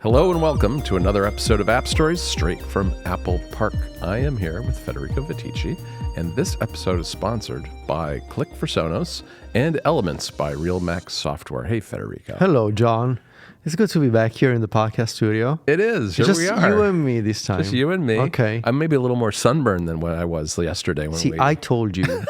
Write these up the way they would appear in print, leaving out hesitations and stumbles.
Hello and welcome to another episode of AppStories straight from Apple Park. I am here with Federico Vitici, and this episode is sponsored by Click for Sonos and Elements by Real Mac Software. Hey, Federico. Hello, John. It's good to be back here in the podcast studio. It is. Here just we are. You and me this time. Just you and me. Okay. I'm maybe a little more sunburned than what I was yesterday. I told you.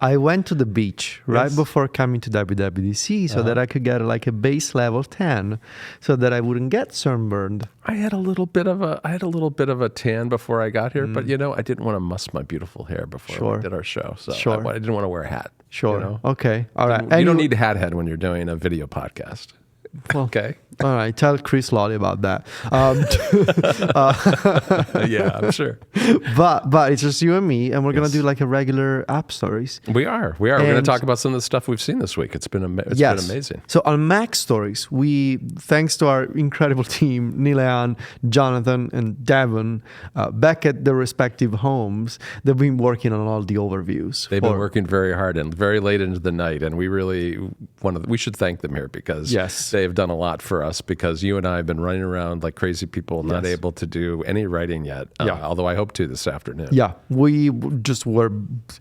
I went to the beach right before coming to WWDC so that I could get like a base level 10 so that I wouldn't get sunburned. I had a little bit of a tan before I got here, but I didn't want to muss my beautiful hair before we did our show. So I didn't want to wear a hat. Sure. You know? Okay. All right. You don't need hat head when you're doing a video podcast. Well, okay. All right. Tell Chris Lawley about that. Yeah, I'm sure. But it's just you and me, and we're going to do like a regular app stories. We are. We're going to talk about some of the stuff we've seen this week. It's been amazing. So on MacStories, thanks to our incredible team, Nilan, Jonathan, and Devon, back at their respective homes, they've been working on all the overviews. They've been working very hard and very late into the night, and we should thank them here because they've done a lot for us, because you and I have been running around like crazy people, not able to do any writing yet, although I hope to this afternoon. Yeah, we just were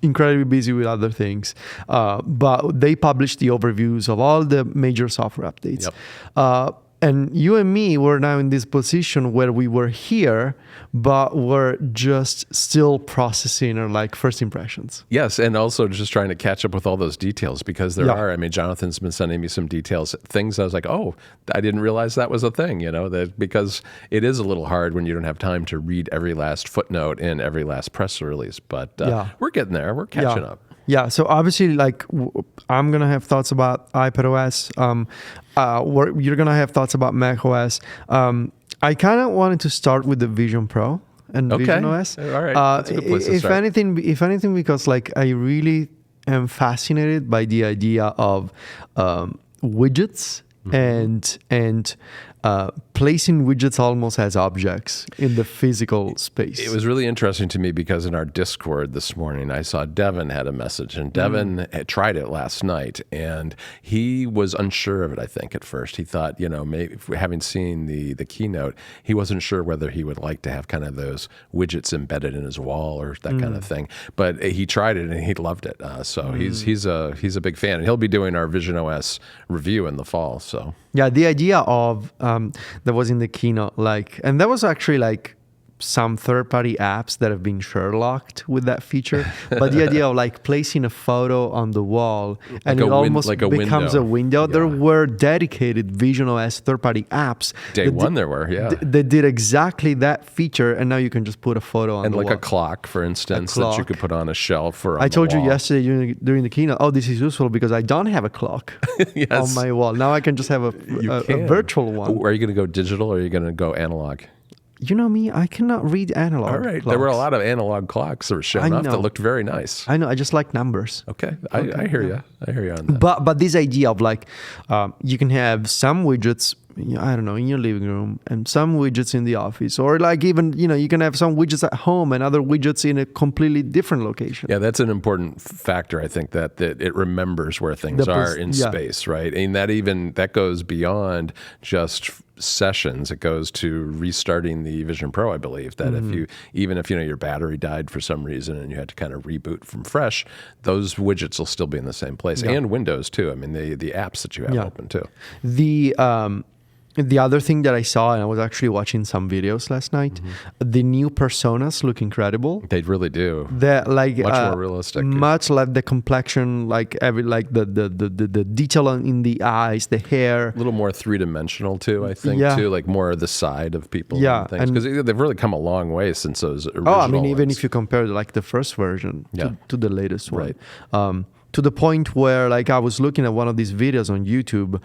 incredibly busy with other things, but they published the overviews of all the major software updates. And you and me were now in this position where we were here, but we're just still processing our like first impressions. Yes, and also just trying to catch up with all those details, because there are. I mean, Jonathan's been sending me some details, things I was like, oh, I didn't realize that was a thing. That because it is a little hard when you don't have time to read every last footnote in every last press release. But we're getting there. We're catching up. Yeah, so obviously, like, I'm going to have thoughts about iPadOS. You're going to have thoughts about macOS. I kind of wanted to start with the Vision Pro and VisionOS. All right, that's a good place to start. If anything, because, like, I really am fascinated by the idea of widgets and placing widgets almost as objects in the physical space. It was really interesting to me because in our Discord this morning, I saw Devin had a message, and Devin had tried it last night, and he was unsure of it, I think, at first. He thought, maybe having seen the keynote, he wasn't sure whether he would like to have kind of those widgets embedded in his wall or that kind of thing. But he tried it, and he loved it. So he's a big fan, and he'll be doing our VisionOS review in the fall. So yeah, the idea of that was in the keynote, and that was actually like some third-party apps that have been Sherlocked with that feature. But the idea of like placing a photo on the wall and it almost becomes a window. There were dedicated VisionOS third-party apps. Day one there were, they did exactly that feature, and now you can just put a photo on the wall. And like a clock, for instance, that you could put on a shelf or on I told the wall. You yesterday during the keynote, this is useful because I don't have a clock on my wall. Now I can just have a virtual one. Are you going to go digital or are you going to go analog? You know me, I cannot read analog. All right. clocks. There were a lot of analog clocks that were shown off that looked very nice. I know. I just like numbers. Okay. I hear you. I hear you on that. But this idea of like, you can have some widgets, I don't know, in your living room and some widgets in the office, or like even, you can have some widgets at home and other widgets in a completely different location. Yeah, that's an important factor, I think, that it remembers where things are in space, right? And that goes beyond just sessions. It goes to restarting the Vision Pro, I believe, that if your battery died for some reason and you had to kind of reboot from fresh, those widgets will still be in the same place. And Windows too. I mean, the apps that you have open too. The other thing that I saw, and I was actually watching some videos last night, the new personas look incredible. They really do. They're like much more realistic. Much like the complexion, like the detail in the eyes, the hair. A little more three-dimensional too, I think, too, like more of the side of people and things. Because they've really come a long way since those original ones. Even if you compare like the first version to the latest one. Right. To the point where like I was looking at one of these videos on YouTube,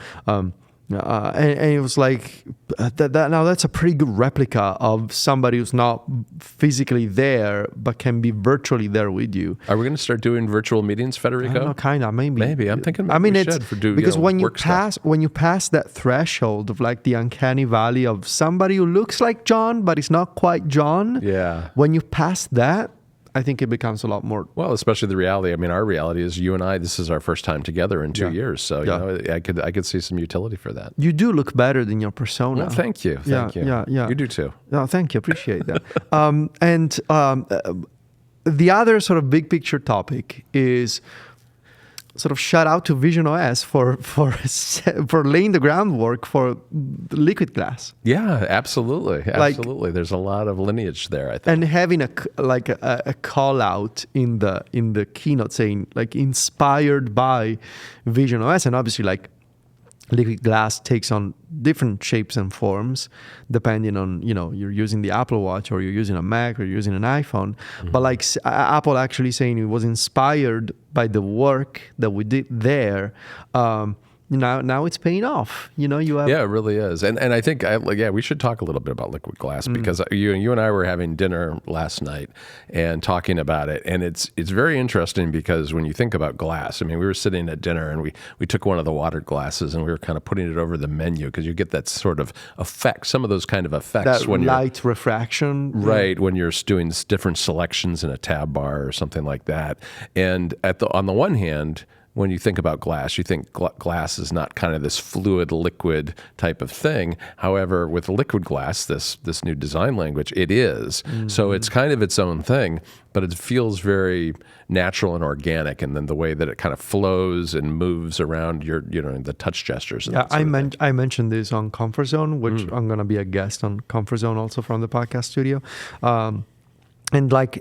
and it was like now that's a pretty good replica of somebody who's not physically there but can be virtually there with you. Are we going to start doing virtual meetings, Federico? I don't know, kind of, maybe. Maybe I'm thinking. We should because when you pass that threshold of like the uncanny valley of somebody who looks like John but is not quite John. Yeah. When you pass that, I think it becomes a lot more. Well, especially the reality. I mean, our reality is you and I, this is our first time together in 2 years. So, you know, I could see some utility for that. You do look better than your persona. Well, thank you. Thank you. Yeah. You do too. No, thank you. Appreciate that. The other sort of big picture topic is sort of shout out to VisionOS for laying the groundwork for liquid glass. Yeah, absolutely. Absolutely. There's a lot of lineage there, I think. And having a call out in the keynote saying like inspired by VisionOS, and obviously like liquid glass takes on different shapes and forms depending on, you know, you're using the Apple Watch or you're using a Mac or you're using an iPhone. But like Apple actually saying it was inspired by the work that we did there. Now it's paying off. You know, you have... Yeah, it really is. And I think, we should talk a little bit about liquid glass because you and I were having dinner last night and talking about it. And it's very interesting because when you think about glass, I mean, we were sitting at dinner and we took one of the water glasses and we were kind of putting it over the menu because you get that sort of effect, some of those kind of effects. That when light refraction. Right, when you're doing different selections in a tab bar or something like that. And on the one hand, when you think about glass, you think glass is not kind of this fluid, liquid type of thing. However, with liquid glass, this new design language, it is. So it's kind of its own thing, but it feels very natural and organic. And then the way that it kind of flows and moves around the touch gestures. And I mentioned this on Comfort Zone, which I'm going to be a guest on Comfort Zone also from the podcast studio. And like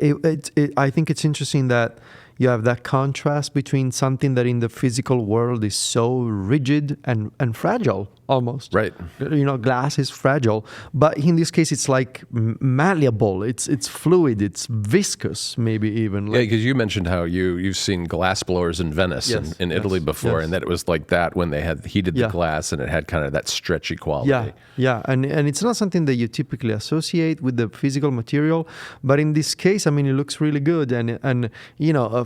I think it's interesting that you have that contrast between something that in the physical world is so rigid and fragile almost. Right. You know, glass is fragile, but in this case, it's like malleable. It's fluid. It's viscous, maybe even. Yeah, because you mentioned how you've seen glass blowers in Venice in Italy before, and that it was like that when they had heated the glass and it had kind of that stretchy quality. Yeah, and it's not something that you typically associate with the physical material, but in this case, I mean, it looks really good, and you know,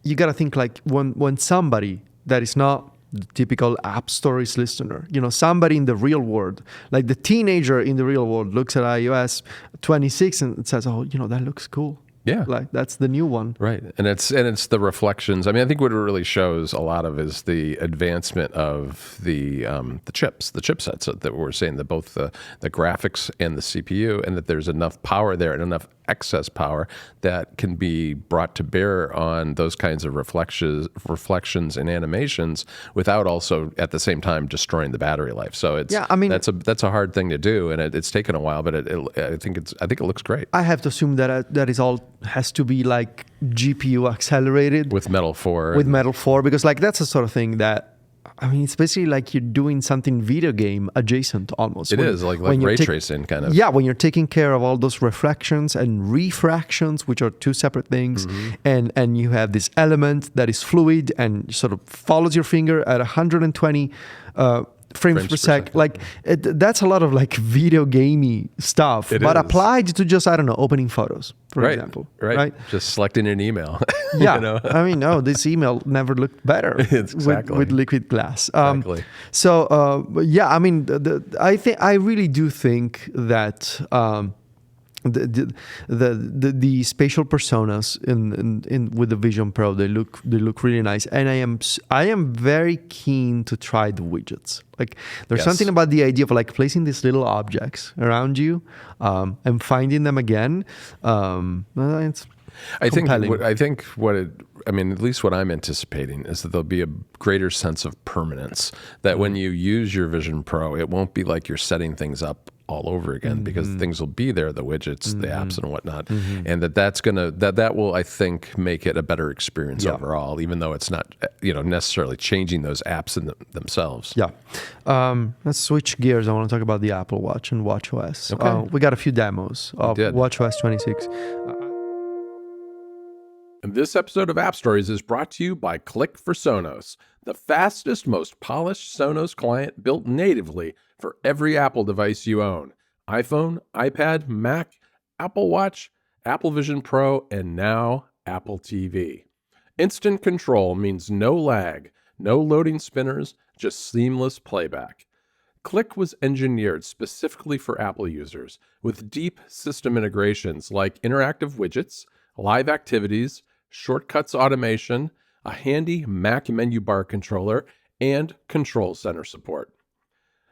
you got to think like when somebody that is not the typical AppStories listener, you know, somebody in the real world, like the teenager in the real world looks at iOS 26 and says, oh, you know, that looks cool. Yeah. Like that's the new one. Right. And it's the reflections. I mean, I think what it really shows a lot of is the advancement of the chipsets that we're saying, that both the graphics and the CPU, and that there's enough power there and enough excess power that can be brought to bear on those kinds of reflections and animations without also at the same time destroying the battery life. So that's a hard thing to do, and it's taken a while, but I think it looks great. I have to assume that is all has to be like GPU accelerated with Metal 4. With Metal 4, because like that's the sort of thing that, I mean, it's basically like you're doing something video game adjacent almost. It is like ray tracing kind of. Yeah, when you're taking care of all those reflections and refractions, which are two separate things, and you have this element that is fluid and sort of follows your finger at 120 frames per sec. Like that's a lot of like video gamey stuff, but applied to just, I don't know, opening photos, for example. Right. Just selecting an email. Yeah. You know? I mean, no, this email never looked better with liquid glass. Exactly. So, I mean, I really do think that the spatial personas in with the Vision Pro, they look really nice, and I am very keen to try the widgets. Like there's something about the idea of like placing these little objects around you and finding them again. It's compelling. I mean, at least what I'm anticipating is that there'll be a greater sense of permanence, that when you use your Vision Pro, it won't be like you're setting things up all over again, because things will be there, the widgets, the apps and whatnot. And that will, I think, make it a better experience overall, even though it's not, necessarily changing those apps in themselves. Yeah. Let's switch gears. I want to talk about the Apple Watch and WatchOS. Okay. We got a few demos of WatchOS 26. And this episode of AppStories is brought to you by Click for Sonos, the fastest, most polished Sonos client built natively for every Apple device you own: iPhone, iPad, Mac, Apple Watch, Apple Vision Pro, and now Apple TV. Instant control means no lag, no loading spinners, just seamless playback. Click was engineered specifically for Apple users with deep system integrations like interactive widgets, live activities, shortcuts automation, a handy Mac menu bar controller, and control center support.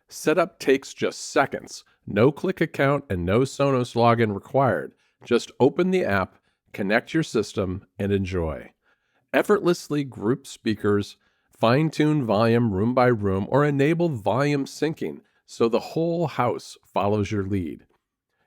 Setup takes just seconds. No Click account and no Sonos login required. Just open the app, connect your system, and enjoy. Effortlessly group speakers, fine-tune volume room by room, or enable volume syncing so the whole house follows your lead.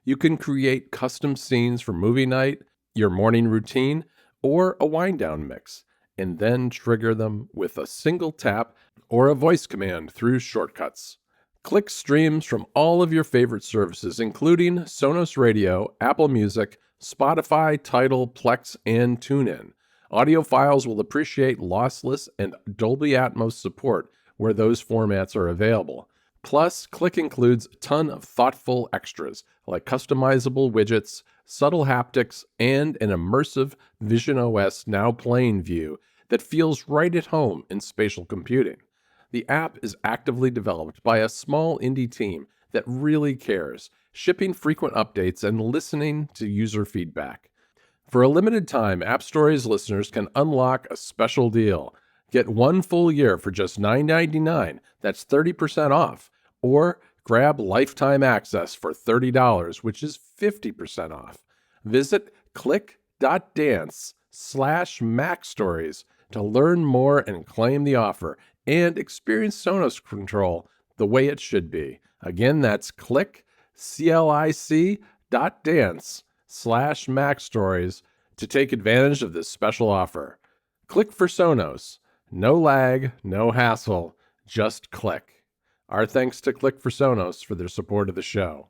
You can create custom scenes for movie night, your morning routine, or a wind-down mix, and then trigger them with a single tap or a voice command through shortcuts. Click streams from all of your favorite services, including Sonos Radio, Apple Music, Spotify, Tidal, Plex, and TuneIn. Audiophiles will appreciate lossless and Dolby Atmos support where those formats are available. Plus, Click includes a ton of thoughtful extras like customizable widgets, subtle haptics, and an immersive VisionOS Now Playing view that feels right at home in spatial computing. The app is actively developed by a small indie team that really cares, shipping frequent updates and listening to user feedback. For a limited time, AppStories listeners can unlock a special deal. Get 1 full year for just $9.99. That's 30% off. Or grab lifetime access for $30, which is 50% off. Visit click.dance/MacStories to learn more and claim the offer and experience Sonos control the way it should be. Again, that's click.dance/MacStories to take advantage of this special offer. Click for Sonos. No lag, no hassle, just click. Our thanks to Click for Sonos for their support of the show.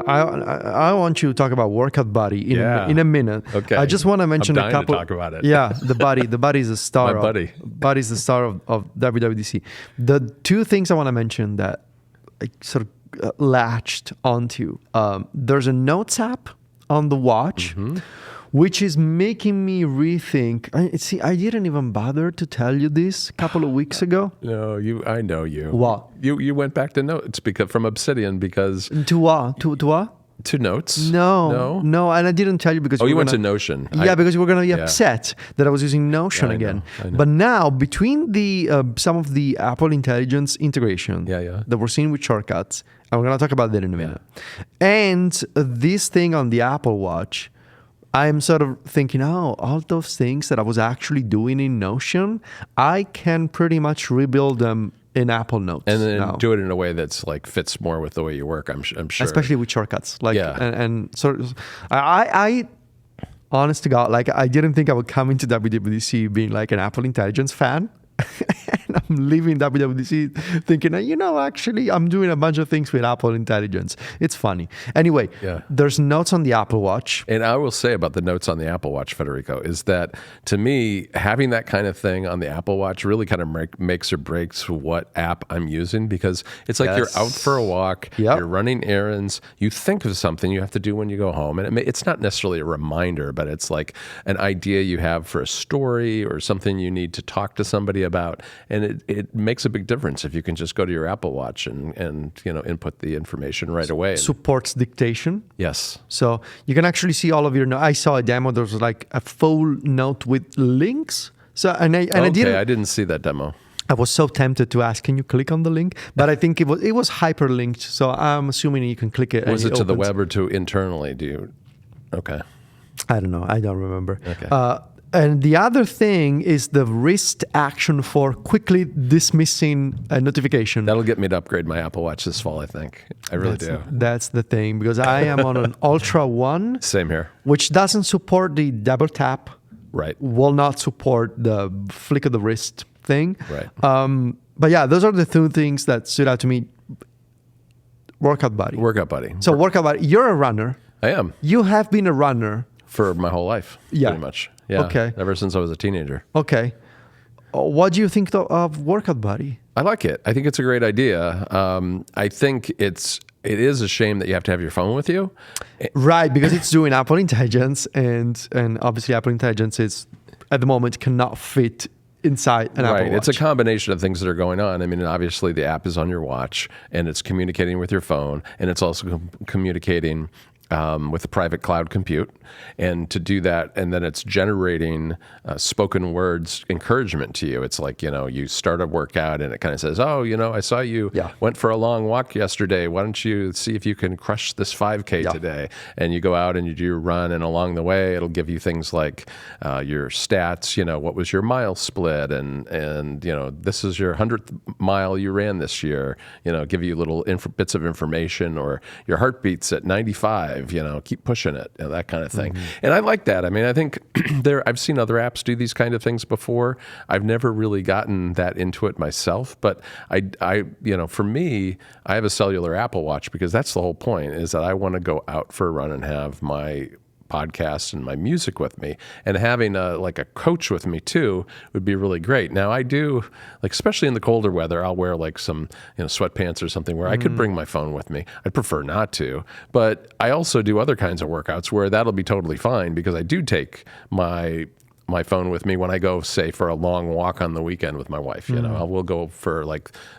I want you to talk about Workout Buddy in a minute. Okay. I just want to mention I'm a couple. To talk about it. Yeah, the Buddy. The Buddy is the star. My buddy. Buddy's the star of WWDC. The two things I want to mention that I sort of latched onto. There's a Notes app on the watch, which is making me rethink. I didn't even bother to tell you this a couple of weeks ago. No, I know you. What? You went back to Notes from Obsidian because to what? To what? To Notes? No, and I didn't tell you because you went to Notion. Yeah, because you were going to be upset that I was using Notion again. I know. But now, between the some of the Apple Intelligence integration that we're seeing with shortcuts, and we're going to talk about that in a minute, and this thing on the Apple Watch, I'm sort of thinking, all those things that I was actually doing in Notion, I can pretty much rebuild them in Apple Notes and then now. Do it in a way that's like fits more with the way you work. I'm sure, especially with shortcuts. And sort of, I honest to God, like I didn't think I would come into WWDC being like an Apple Intelligence fan. And I'm leaving WWDC thinking, actually, I'm doing a bunch of things with Apple Intelligence. It's funny. Anyway, there's Notes on the Apple Watch. And I will say about the Notes on the Apple Watch, Federico, is that to me, having that kind of thing on the Apple Watch really kind of makes or breaks what app I'm using, because it's like you're out for a walk, you're running errands, you think of something you have to do when you go home. And it's not necessarily a reminder, but it's like an idea you have for a story or something you need to talk to somebody about. And it makes a big difference if you can just go to your Apple Watch and input the information right away. Supports dictation. Yes. So you can actually see all of your notes. I saw a demo. There was like a full note with links. So I didn't see that demo. I was so tempted to ask, can you click on the link? But I think it was hyperlinked. So I'm assuming you can click it. Was it to the web or to internally? Okay. I don't know. I don't remember. Okay. And the other thing is the wrist action for quickly dismissing a notification. That'll get me to upgrade my Apple Watch this fall, I think. I really do. That's the thing, because I am on an Ultra 1. Same here. Which doesn't support the double tap. Right. Will not support the flick of the wrist thing. Right. But yeah, those are the two things that stood out to me. Workout Buddy. So Workout Buddy, you're a runner. I am. You have been a runner. For my whole life, pretty much. Yeah. Okay. Ever since I was a teenager. Okay. What do you think of Workout Buddy? I like it. I think it's a great idea. I think it is a shame that you have to have your phone with you. Right, because it's doing Apple Intelligence, and obviously Apple Intelligence is, at the moment, cannot fit inside an Apple Watch. It's a combination of things that are going on. I mean, obviously the app is on your watch, and it's communicating with your phone, and it's also communicating with the private cloud compute. And to do that, and then it's generating spoken words encouragement to you. It's like, you start a workout and it kind of says, oh, I saw you went for a long walk yesterday. Why don't you see if you can crush this 5K today? And you go out and you do your run, and along the way, it'll give you things like your stats, what was your mile split? And this is your 100th mile you ran this year, give you little bits of information, or your heartbeat's at 95, keep pushing it, that kind of thing. And I like that. I mean, I think I've seen other apps do these kind of things before. I've never really gotten that into it myself, but I for me, I have a cellular Apple Watch because that's the whole point, is that I want to go out for a run and have my podcasts and my music with me, and having a coach with me too would be really great. Now I do, especially in the colder weather, I'll wear some sweatpants or something where I could bring my phone with me. I'd prefer not to, but I also do other kinds of workouts where that'll be totally fine, because I do take my phone with me when I go, say, for a long walk on the weekend with my wife. We'll go for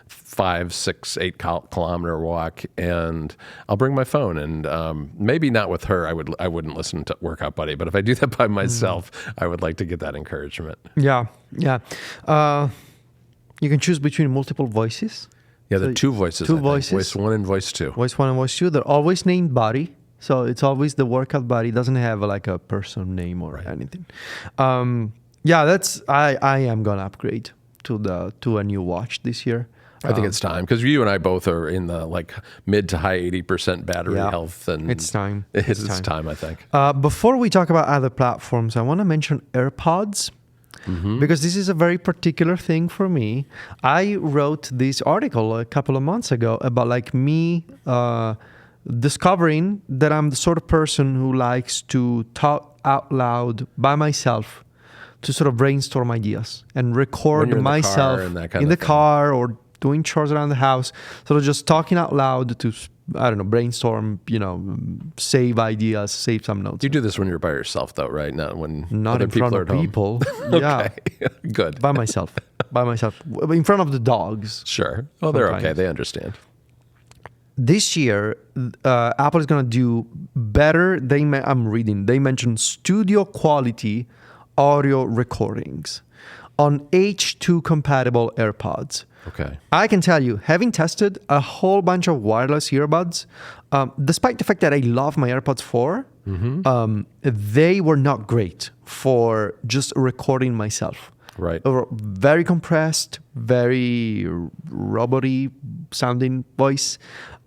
5, 6, 8 kilometer walk, and I'll bring my phone. And maybe not with her. I wouldn't listen to Workout Buddy, but if I do that by myself, I would like to get that encouragement. Yeah. You can choose between multiple voices. Yeah, there are two voices. Voice 1 and voice 2. Voice 1 and voice 2. They're always named Buddy. So it's always the Workout Buddy. It doesn't have a person name or anything. I am gonna upgrade to a new watch this year. I think it's time, because you and I both are in the mid to high 80% battery health, and it's time. It's time, I think. Before we talk about other platforms, I want to mention AirPods. Because this is a very particular thing for me. I wrote this article a couple of months ago about me discovering that I'm the sort of person who likes to talk out loud by myself, to sort of brainstorm ideas and record myself in the car or doing chores around the house, sort of just talking out loud to, brainstorm, save ideas, save some notes. You do this when you're by yourself, though, right? Not when not other in people front are of at people. Home. Okay, good. By myself, in front of the dogs. Sure. Oh, they're okay. They understand. This year, Apple is going to do better. They mentioned studio quality audio recordings on H2 compatible AirPods. Okay. I can tell you, having tested a whole bunch of wireless earbuds, despite the fact that I love my AirPods 4, they were not great for just recording myself. Right. Very compressed, very robot-y sounding voice.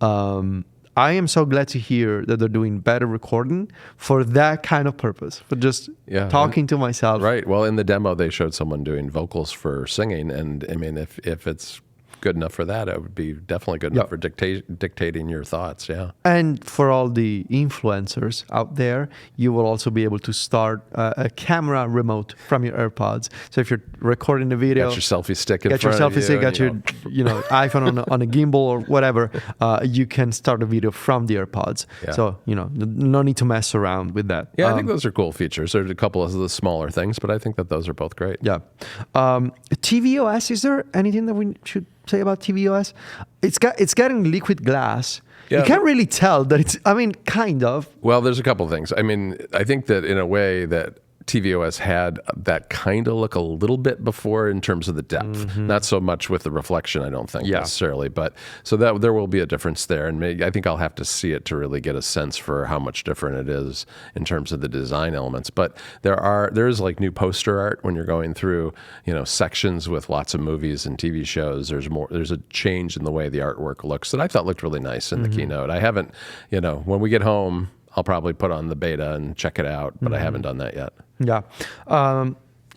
I am so glad to hear that they're doing better recording for that kind of purpose, for just talking to myself. Right. Well, in the demo, they showed someone doing vocals for singing. And I mean, if it's good enough for that, it would be definitely good enough for dictating your thoughts. Yeah. And for all the influencers out there, you will also be able to start a camera remote from your AirPods. So if you're recording a video, got your selfie stick in front of you, got your iPhone on a gimbal or whatever, you can start a video from the AirPods. Yeah. So, no need to mess around with that. Yeah, I think those are cool features. There's a couple of the smaller things, but I think that those are both great. Yeah. TVOS, is there anything that we should say about TVOS? It's getting liquid glass. Yeah. You can't really tell that it's, kind of. Well, there's a couple of things. I think that in a way that tvOS had that kind of look a little bit before in terms of the depth, not so much with the reflection, I don't think necessarily, but so that there will be a difference there. And I think I'll have to see it to really get a sense for how much different it is in terms of the design elements. But there is like new poster art when you're going through, sections with lots of movies and TV shows. There's a change in the way the artwork looks that I thought looked really nice in the keynote. I haven't, when we get home, I'll probably put on the beta and check it out, but I haven't done that yet. Yeah.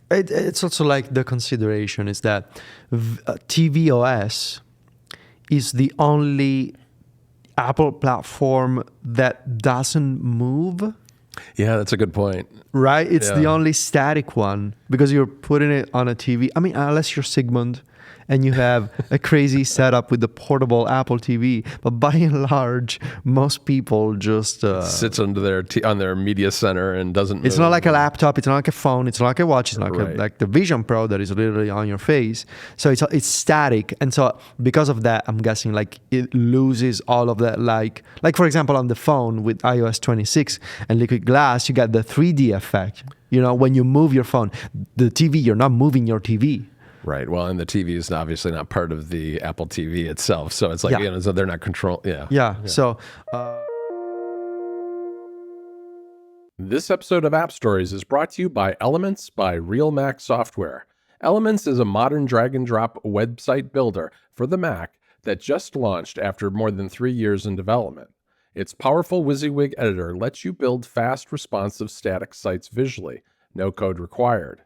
It's also like the consideration is that tvOS is the only Apple platform that doesn't move. Yeah, that's a good point. Right? It's the only static one because you're putting it on a TV. Unless you're Sigmund and you have a crazy setup with the portable Apple TV. But by and large, most people just sits under on their media center and doesn't. It's move. not like a laptop. It's not like a phone. It's not like a watch. It's not Right. like the Vision Pro that is literally on your face. So it's static, and so because of that, I'm guessing like it loses all of that. Like for example, on the phone with iOS 26 and Liquid Glass, you got the 3D effect. You know, when you move your phone, the TV, you're not moving your TV. Right. Well, and the TV is obviously not part of the Apple TV itself, so it's like so they're not control. Yeah. So. This episode of App Stories is brought to you by Elements by Real Mac Software. Elements is a modern drag-and-drop website builder for the Mac that just launched after more than 3 years in development. Its powerful WYSIWYG editor lets you build fast, responsive static sites visually, no code required.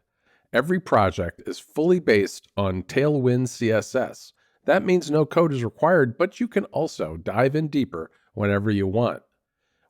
Every project is fully based on Tailwind CSS. That means no code is required, but you can also dive in deeper whenever you want.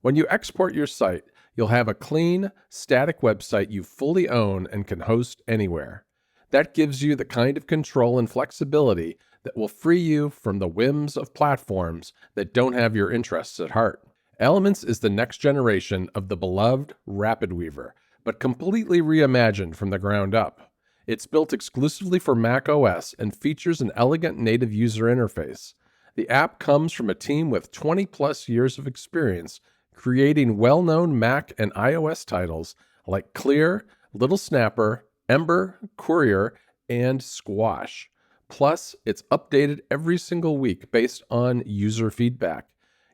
When you export your site, you'll have a clean, static website you fully own and can host anywhere. That gives you the kind of control and flexibility that will free you from the whims of platforms that don't have your interests at heart. Elements is the next generation of the beloved RapidWeaver, but completely reimagined from the ground up. It's built exclusively for macOS and features an elegant native user interface. The app comes from a team with 20-plus years of experience creating well-known Mac and iOS titles like Clear, Little Snapper, Ember, Courier, and Squash. Plus, it's updated every single week based on user feedback.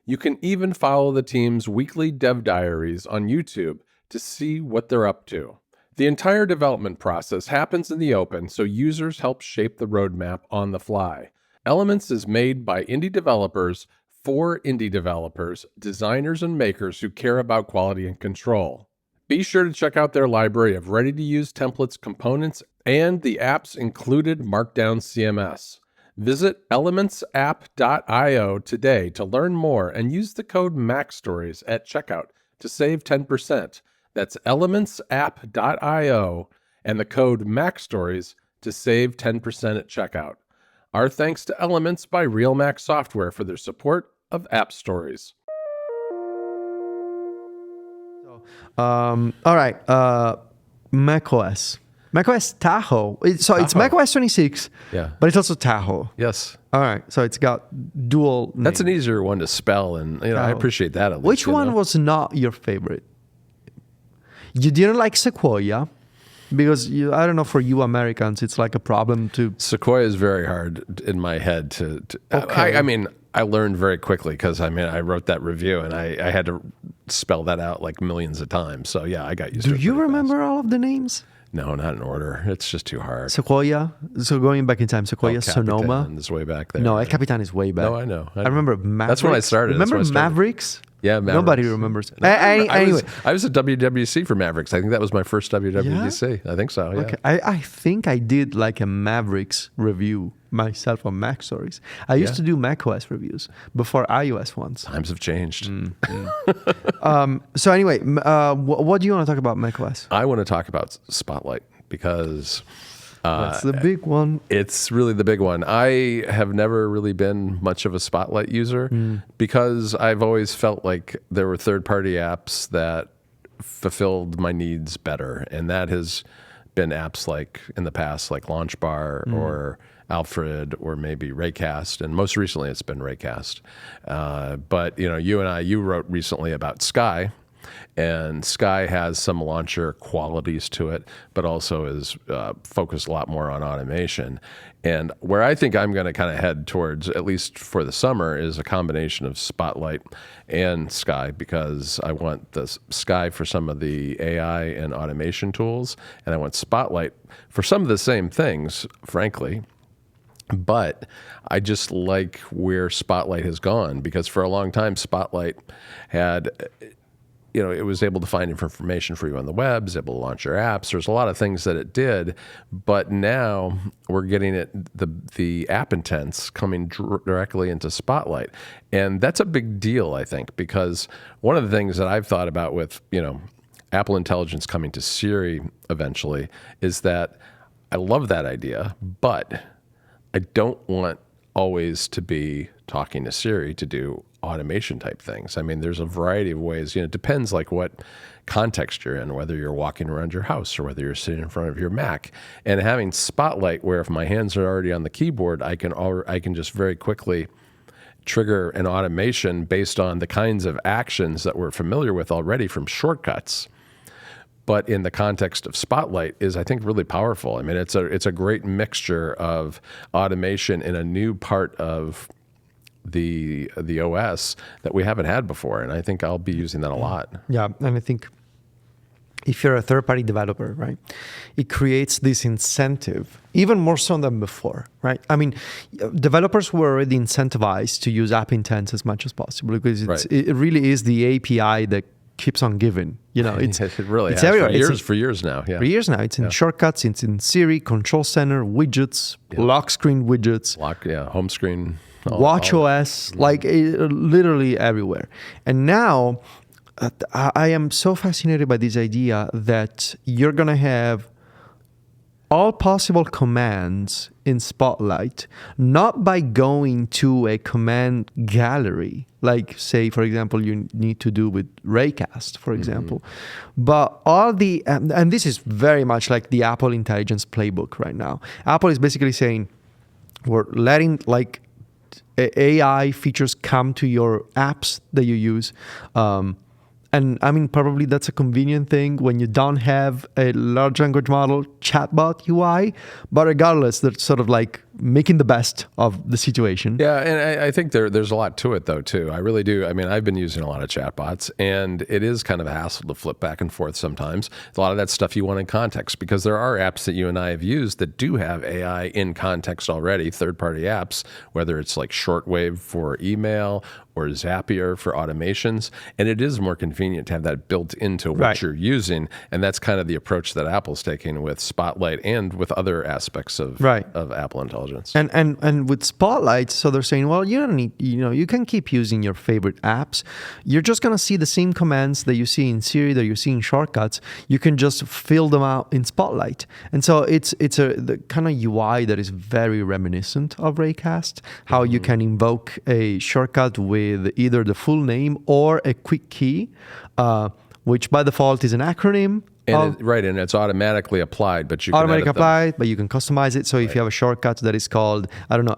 You can even follow the team's weekly dev diaries on YouTube to see what they're up to. The entire development process happens in the open, so users help shape the roadmap on the fly. Elements is made by indie developers for indie developers, designers, and makers who care about quality and control. Be sure to check out their library of ready-to-use templates, components, and the app's included Markdown CMS. Visit elementsapp.io today to learn more and use the code MacStories at checkout to save 10%. That's elementsapp.io and the code MacStories to save 10% at checkout. Our thanks to Elements by Real Mac Software for their support of App Stories. All right, macOS Tahoe. It's macOS 26, but it's also Tahoe. Yes. All right, so it's got dual names. That's an easier one to spell, and I appreciate that. At least, which one was not your favorite? You didn't like Sequoia because I don't know, for you Americans, it's like a problem to. Sequoia is very hard in my head to Okay. I mean, I learned very quickly because I wrote that review and I had to spell that out like millions of times. So yeah, I got used to it. Do you remember all of the names? No, not in order. It's just too hard. Sequoia. So going back in time, Sequoia, Sonoma. Capitan is way back there. No, El Capitan is way back. No, I know. I remember Mavericks. That's when I started. Remember Mavericks? Yeah, Mavericks. Nobody remembers. No, Anyway, I was at WWDC for Mavericks. I think that was my first WWDC. Yeah? I think so. Yeah. Okay. I think I did like a Mavericks review myself on Mac Stories. I used to do macOS reviews before iOS ones. Times have changed. So anyway, what do you want to talk about macOS? I want to talk about Spotlight because that's the big one. It's really the big one. I have never really been much of a Spotlight user because I've always felt like there were third-party apps that fulfilled my needs better, and that has been apps like in the past, like LaunchBar or Alfred or maybe Raycast, and most recently it's been Raycast. But you wrote recently about Sky. And Sky has some launcher qualities to it, but also is focused a lot more on automation. And where I think I'm going to kind of head towards, at least for the summer, is a combination of Spotlight and Sky, because I want the Sky for some of the AI and automation tools, and I want Spotlight for some of the same things, frankly. But I just like where Spotlight has gone, because for a long time, Spotlight had... it was able to find information for you on the web, it was able to launch your apps. There's a lot of things that it did, but now we're getting the app intents coming directly into Spotlight. And that's a big deal, I think, because one of the things that I've thought about with, Apple Intelligence coming to Siri eventually is that I love that idea, but I don't want always to be talking to Siri to do automation type things. I mean, there's a variety of ways. It depends like what context you're in, whether you're walking around your house or whether you're sitting in front of your Mac. And having Spotlight, where if my hands are already on the keyboard, I can just very quickly trigger an automation based on the kinds of actions that we're familiar with already from shortcuts. But in the context of Spotlight is, I think, really powerful. I mean, it's a great mixture of automation in a new part of the OS that we haven't had before, and I think I'll be using that a lot. Yeah, and I think if you're a third-party developer, right, it creates this incentive, even more so than before, right? I mean, developers were already incentivized to use app intents as much as possible because it really is the API that keeps on giving. It really has everywhere. For years now. Yeah. For years now. It's in shortcuts, it's in Siri, Control Center, widgets, lock screen widgets. Home screen. WatchOS, literally everywhere. And now I am so fascinated by this idea that you're going to have all possible commands in Spotlight, not by going to a command gallery, like, say, for example, you need to do with Raycast, for example. But all and this is very much like the Apple Intelligence Playbook right now. Apple is basically saying, we're letting, AI features come to your apps that you use. And I mean, probably that's a convenient thing when you don't have a large language model chatbot UI. But regardless, they're sort of making the best of the situation. Yeah, and I think there's a lot to it, though, too. I really do. I mean, I've been using a lot of chatbots, and it is kind of a hassle to flip back and forth sometimes. A lot of that stuff you want in context, because there are apps that you and I have used that do have AI in context already, third-party apps, whether it's like Shortwave for email or Zapier for automations, and it is more convenient to have that built into what you're using, and that's kind of the approach that Apple's taking with Spotlight and with other aspects of Apple Intelligence. And with Spotlight, so they're saying, well, you don't need, you can keep using your favorite apps. You're just going to see the same commands that you see in Siri, that you see in shortcuts. You can just fill them out in Spotlight. And so it's the kind of UI that is very reminiscent of Raycast, how you can invoke a shortcut with either the full name or a quick key, which by default is an acronym. And it's automatically applied, but you can but you can customize it. So if you have a shortcut that is called,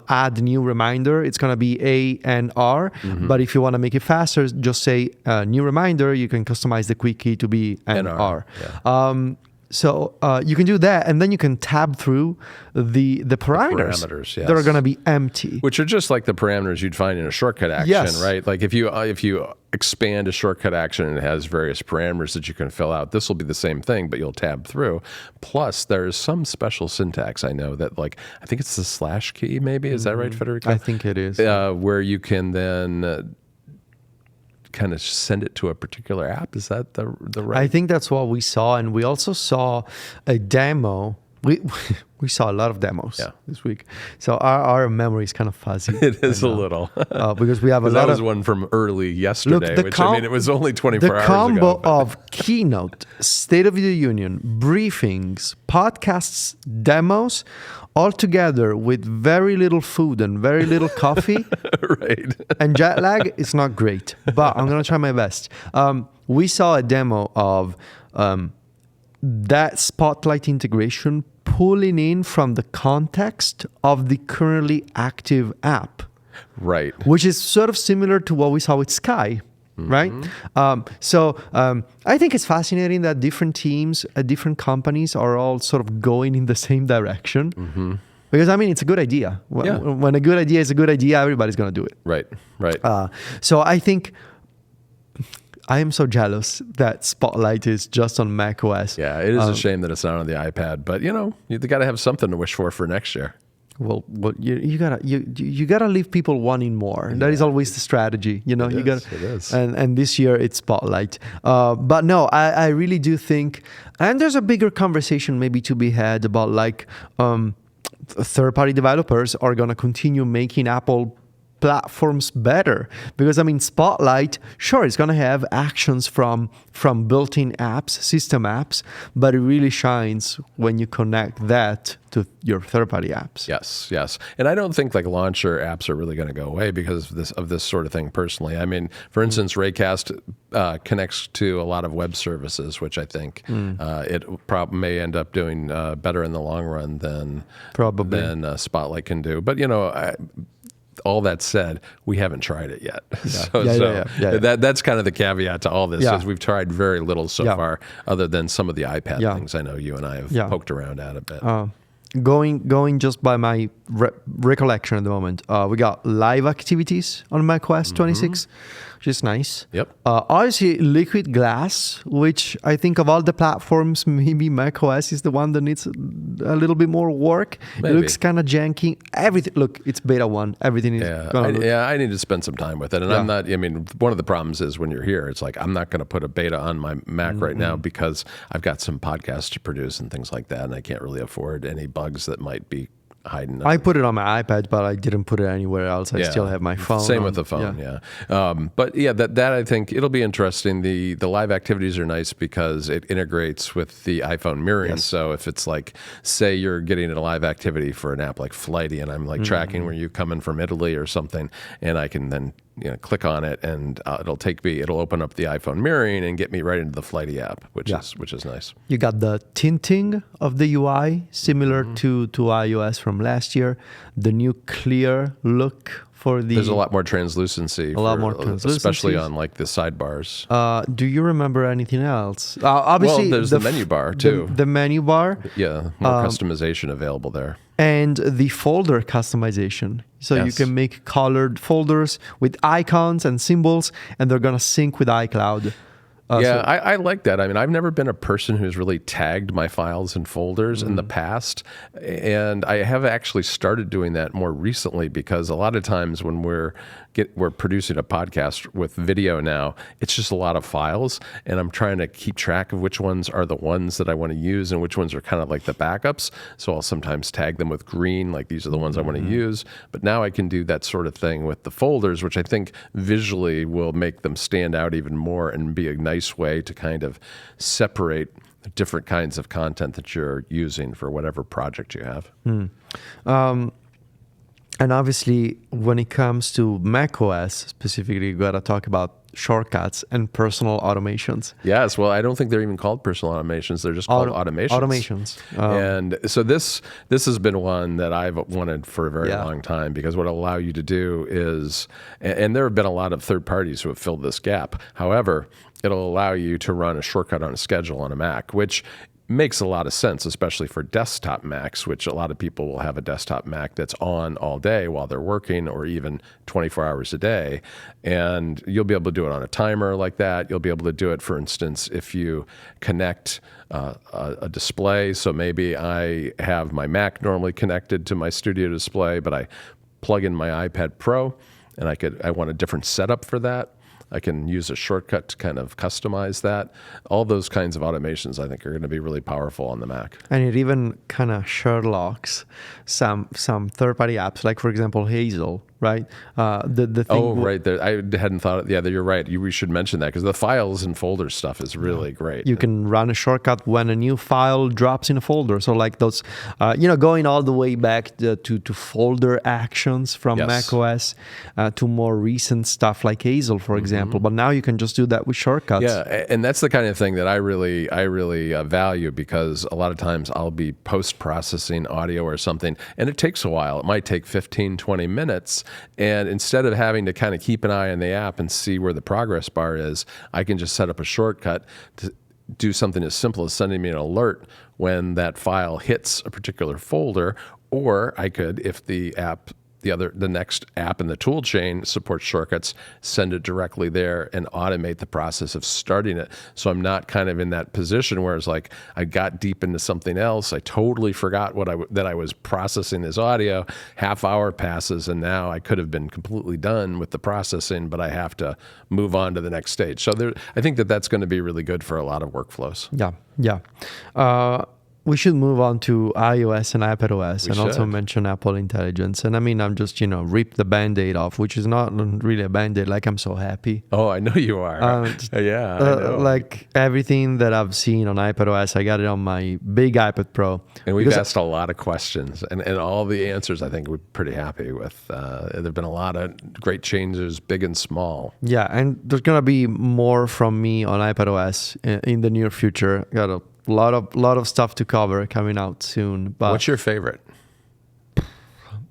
add new reminder, it's going to be ANR. But if you want to make it faster, just say new reminder. You can customize the quick key to be NR. Yeah. So you can do that, and then you can tab through the parameters that are going to be empty, which are just like the parameters you'd find in a shortcut action, right? Like if you expand a shortcut action and it has various parameters that you can fill out, this will be the same thing, but you'll tab through. Plus, there's some special syntax I know that, I think it's the slash key, maybe. Is that right, Federico? I think it is. Where you can then kind of send it to a particular app. Is that the right? I think that's what we saw, and we also saw a demo. We saw a lot of demos this week, so our memory is kind of fuzzy. It is a little because we have a lot. That was one from early yesterday, it was only 24 hours ago. The combo of keynote, State of the Union, briefings, podcasts, demos, all together with very little food and very little coffee, and jet lag. It's not great, but I'm gonna try my best. We saw a demo of that Spotlight integration pulling in from the context of the currently active app. Right. Which is sort of similar to what we saw with Sky, right? So I think it's fascinating that different teams at different companies are all sort of going in the same direction. Because, it's a good idea. When a good idea is a good idea, everybody's going to do it. Right. So I think I am so jealous that Spotlight is just on macOS. Yeah, it is a shame that it's not on the iPad, but you got to have something to wish for next year. Well, you gotta leave people wanting more. That is always the strategy, It is. And this year it's Spotlight. But no, I really do think, and there's a bigger conversation maybe to be had about third-party developers are gonna continue making Apple platforms better, because I mean, Spotlight, sure, it's gonna have actions from built-in apps, system apps, but it really shines when you connect that to your third-party apps. Yes, and I don't think like launcher apps are really going to go away because of this sort of thing. Personally, I mean, for instance, Raycast connects to a lot of web services, which I think it may end up doing better in the long run than Spotlight can do. But all that said, we haven't tried it yet. That's kind of the caveat to all this, is we've tried very little so far, other than some of the iPad things I know you and I have poked around at a bit. Going just by my recollection at the moment, we got live activities on macOS 26, which is nice. Yep. Obviously, liquid glass, which I think of all the platforms, maybe macOS is the one that needs a little bit more work. Maybe. It looks kind of janky. Everything, look, it's beta 1. Everything is I need to spend some time with it. And I'm not, I mean, one of the problems is when you're here, it's like, I'm not going to put a beta on my Mac right now because I've got some podcasts to produce and things like that, and I can't really afford any bugs that might be hiding. I put it on my iPad, but I didn't put it anywhere else. I still have my phone. Same with the phone, but that I think it'll be interesting. The live activities are nice because it integrates with the iPhone mirroring. Yes. So if it's like, say you're getting a live activity for an app like Flighty, and I'm like tracking where you come in from Italy or something, and I can then click on it, and it'll open up the iPhone mirroring and get me right into the Flighty app, which is nice. You got the tinting of the UI, similar to iOS from last year. The new clear look for the... There's a lot more translucency. Especially on like the sidebars. Do you remember anything else? Obviously, there's the menu bar too. The menu bar. Yeah, more customization available there. And the folder customization. So you can make colored folders with icons and symbols, and they're going to sync with iCloud. I like that. I mean, I've never been a person who's really tagged my files and folders in the past, and I have actually started doing that more recently because a lot of times when we're producing a podcast with video now, it's just a lot of files, and I'm trying to keep track of which ones are the ones that I want to use and which ones are kind of like the backups. So I'll sometimes tag them with green, like these are the ones I want to use. But now I can do that sort of thing with the folders, which I think visually will make them stand out even more and be a nice way to kind of separate different kinds of content that you're using for whatever project you have. And obviously, when it comes to macOS specifically, you got to talk about shortcuts and personal automations. Yes, well, I don't think they're even called personal automations. They're just called automations. And so this has been one that I've wanted for a very long time, because what it'll allow you to do is, and there have been a lot of third parties who have filled this gap. However, it'll allow you to run a shortcut on a schedule on a Mac, which makes a lot of sense, especially for desktop Macs, which a lot of people will have a desktop Mac that's on all day while they're working, or even 24 hours a day. And you'll be able to do it on a timer like that. You'll be able to do it, for instance, if you connect a display. So maybe I have my Mac normally connected to my studio display, but I plug in my iPad Pro, and I want a different setup for that. I can use a shortcut to kind of customize that. All those kinds of automations, I think, are going to be really powerful on the Mac. And it even kind of Sherlocks some third-party apps, like, for example, Hazel, right? The thing right there. I hadn't thought. Yeah, you're right. We should mention that, because the files and folder stuff is really great. You can run a shortcut when a new file drops in a folder. So like those, going all the way back to folder actions from macOS to more recent stuff like Hazel, for example. But now you can just do that with shortcuts. Yeah, and that's the kind of thing that I really value, because a lot of times I'll be post-processing audio or something, and it takes a while. It might take 15, 20 minutes. And instead of having to kind of keep an eye on the app and see where the progress bar is, I can just set up a shortcut to do something as simple as sending me an alert when that file hits a particular folder. Or I could, if the next app in the tool chain supports shortcuts, send it directly there and automate the process of starting it. So I'm not kind of in that position where it's like I got deep into something else. I totally forgot that I was processing this audio. Half hour passes, and now I could have been completely done with the processing, but I have to move on to the next stage. So I think that's going to be really good for a lot of workflows. Yeah. we should move on to iOS and iPadOS and also mention Apple Intelligence. And I mean, I'm just, rip the Band-Aid off, which is not really a Band-Aid. Like, I'm so happy. Oh, I know you are. Yeah. I know. Like, everything that I've seen on iPadOS, I got it on my big iPad Pro. And we've asked a lot of questions, and all the answers I think we're pretty happy with. There have been a lot of great changes, big and small. Yeah, and there's going to be more from me on iPadOS in the near future. Got a lot of stuff to cover coming out soon. But what's your favorite?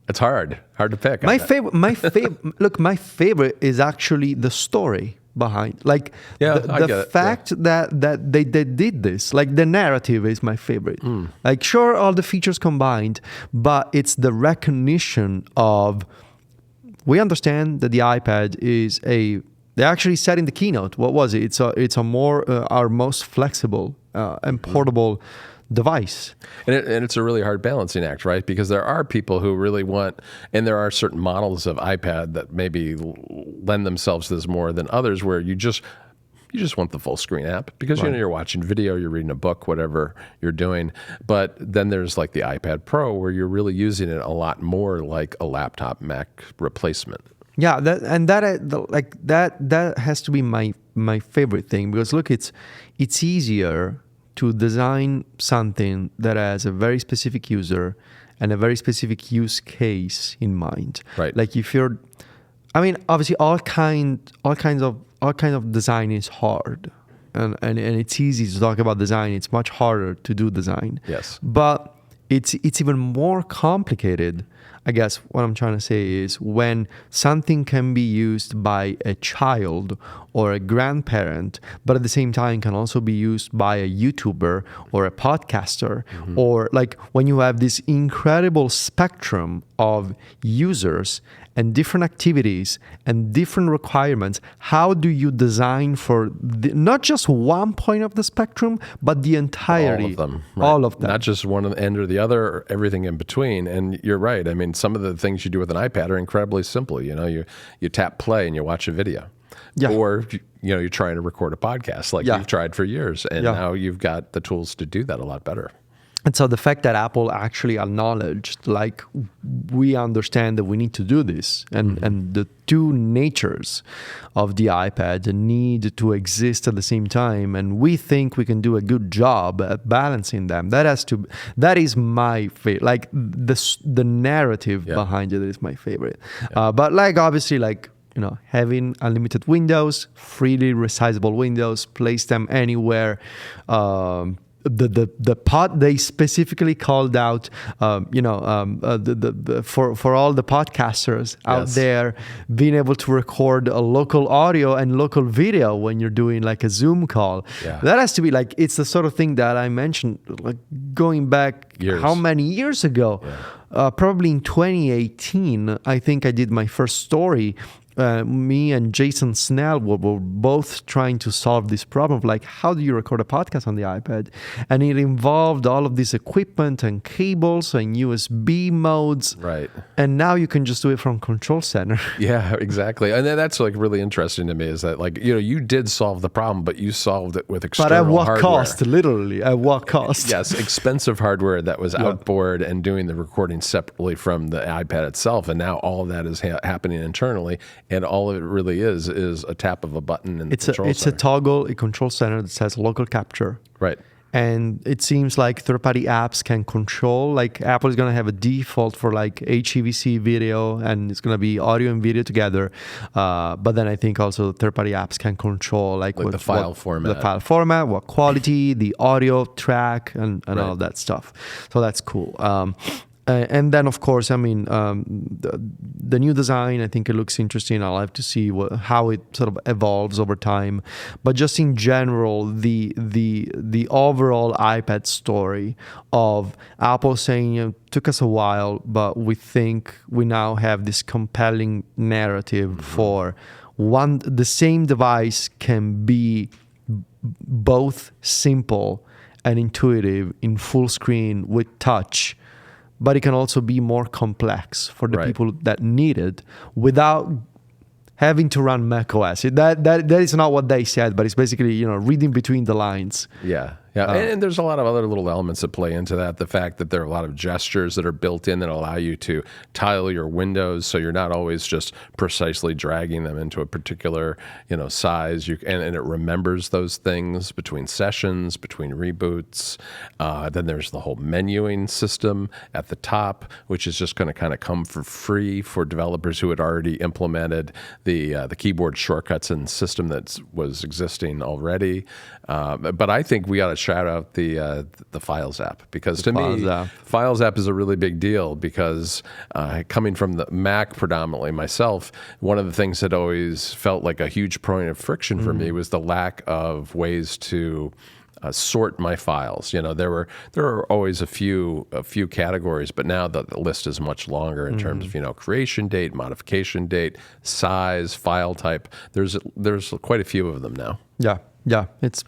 It's hard to pick. My favorite. Look, my favorite is actually the story behind, like the fact that they did this. Like the narrative is my favorite. Like sure, all the features combined, but it's the recognition of. We understand that the iPad is They actually said in the keynote, what was it? It's a more our most flexible and portable device. And it's a really hard balancing act, right? Because there are people who really want, and there are certain models of iPad that maybe lend themselves to this more than others, where you just want the full screen app because you're watching video, you're reading a book, whatever you're doing. But then there's like the iPad Pro where you're really using it a lot more like a laptop Mac replacement. Yeah, that has to be my favorite thing, because look, it's easier to design something that has a very specific user and a very specific use case in mind. Right. Like obviously all kinds of design is hard, and it's easy to talk about design. It's much harder to do design. Yes. But it's even more complicated. I guess what I'm trying to say is when something can be used by a child or a grandparent, but at the same time can also be used by a YouTuber or a podcaster, or like when you have this incredible spectrum of users and different activities and different requirements, how do you design for not just one point of the spectrum, but the entirety? All of them. Right. All of them. Not just one end or the other, or everything in between. And you're right. I mean, some of the things you do with an iPad are incredibly simple. You tap play and you watch a video. Yeah. Or, you're trying to record a podcast like you've tried for years. And now you've got the tools to do that a lot better. And so the fact that Apple actually acknowledged, like, we understand that we need to do this, and the two natures of the iPad need to exist at the same time, and we think we can do a good job at balancing them. That is my favorite. Like the narrative behind it is my favorite. But like obviously, like, having unlimited windows, freely resizable windows, place them anywhere. The pod they specifically called out, for all the podcasters out there, being able to record a local audio and local video when you're doing like a Zoom call. Yeah. That has to be like, it's the sort of thing that I mentioned, like going back how many years ago? Yeah. Probably in 2018, I think I did my first story. Me and Jason Snell were both trying to solve this problem of like, how do you record a podcast on the iPad? And it involved all of this equipment and cables and USB modes. Right. And now you can just do it from Control Center. Yeah, exactly. And that's like really interesting to me, is that like, you did solve the problem, but you solved it with external hardware. But at what cost? Literally, at what cost? Yes, expensive hardware that was outboard and doing the recording separately from the iPad itself. And now all of that is happening internally. And all it really is a tap of a button in the control center. It's a toggle, a control center that says local capture. Right. And it seems like third-party apps can control, like Apple is going to have a default for like HEVC video, and it's going to be audio and video together. But then I think also third-party apps can control like the file format. The file format, what quality, the audio track, and all of that stuff. So that's cool. And then, of course, I mean, the new design, I think it looks interesting. I'll have to see how it sort of evolves over time. But just in general, the overall iPad story of Apple saying, took us a while, but we think we now have this compelling narrative for the same device can be both simple and intuitive in full screen with touch, but it can also be more complex for the people that need it without having to run macOS. That is not what they said, but it's basically, reading between the lines. Yeah. Yeah, and there's a lot of other little elements that play into that. The fact that there are a lot of gestures that are built in that allow you to tile your windows, so you're not always just precisely dragging them into a particular size. And it remembers those things between sessions, between reboots. Then there's the whole menuing system at the top, which is just going to kind of come for free for developers who had already implemented the keyboard shortcuts and system that was existing already. But I think we ought to shout out the Files app, because to me, Files app is a really big deal, because coming from the Mac predominantly myself, one of the things that always felt like a huge point of friction for me was the lack of ways to sort my files. There are always a few categories, but now the list is much longer in terms of creation date, modification date, size, file type. There's quite a few of them now. Yeah, it's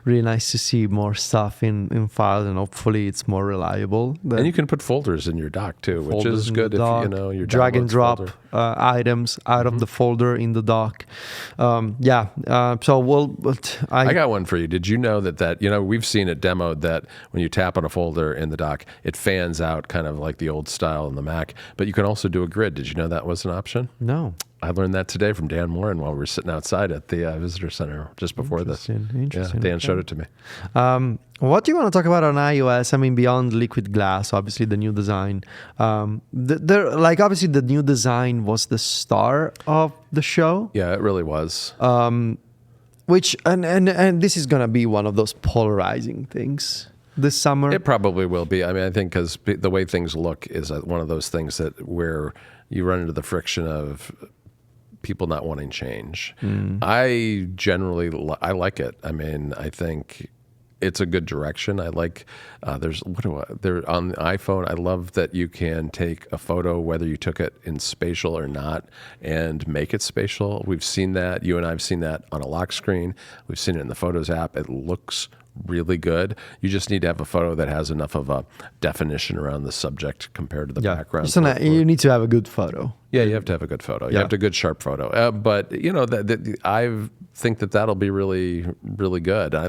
really nice to see more stuff in files, and hopefully it's more reliable. And you can put folders in your dock too, which is good if your drag and drop items out of the folder in the dock. I got one for you. Did you know that we've seen it demoed that when you tap on a folder in the dock, it fans out kind of like the old style in the Mac, but you can also do a grid. Did you know that was an option? No. I learned that today from Dan Morin while we were sitting outside at the visitor center just before this. Interesting. Yeah, Dan showed it to me. What do you want to talk about on iOS? I mean, beyond liquid glass, obviously the new design. Obviously the new design was the star of the show. Yeah, it really was. Which and this is gonna be one of those polarizing things this summer. It probably will be. I mean, I think because the way things look is one of those things where you run into the friction of people not wanting change. I like it. I mean, I think it's a good direction. I like on the iPhone. I love that you can take a photo, whether you took it in spatial or not, and make it spatial. We've seen that. You and I have seen that on a lock screen. We've seen it in the Photos app. It looks really good. You just need to have a photo that has enough of a definition around the subject compared to the background. You need to have a good photo. Yeah, you have to have a good photo. You have to have a good, sharp photo. But I think that'll be really, really good. I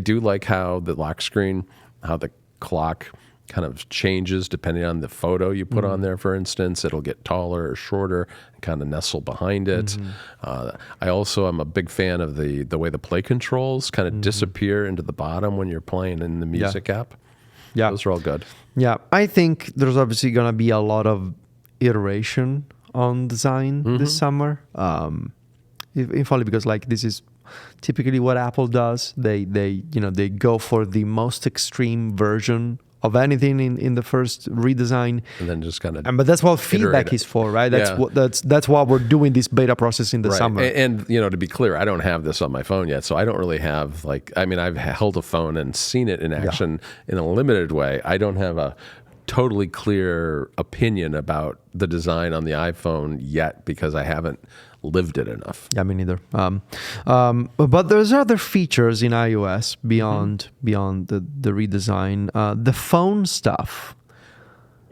do like how the lock screen, how the clock kind of changes depending on the photo you put on there. For instance, it'll get taller or shorter and kind of nestle behind it. I also am a big fan of the way the play controls kind of disappear into the bottom when you're playing in the music app. Yeah, those are all good. Yeah, I think there's obviously going to be a lot of iteration on design this summer. If only because this is typically what Apple does. They go for the most extreme version of anything in the first redesign, and then just kind of. But that's what feedback is for, right? That's why we're doing this beta process in the summer. And to be clear, I don't have this on my phone yet, so I don't really have I've held a phone and seen it in action in a limited way. I don't have a totally clear opinion about the design on the iPhone yet because I haven't lived it enough. Yeah, me neither. But there's other features in iOS beyond the redesign. The phone stuff.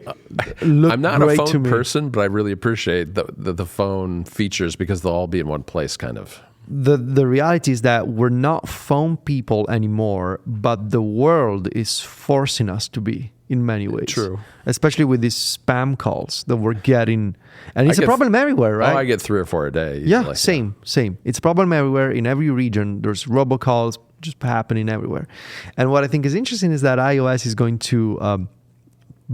I'm not a phone person, but I really appreciate the phone features because they'll all be in one place, kind of. The reality is that we're not phone people anymore, but the world is forcing us to be in many ways. True. Especially with these spam calls that we're getting. And it's a problem everywhere, right? Oh, I get 3 or 4 a day. Yeah, same. It's a problem everywhere. In every region, there's robocalls just happening everywhere. And what I think is interesting is that iOS is going to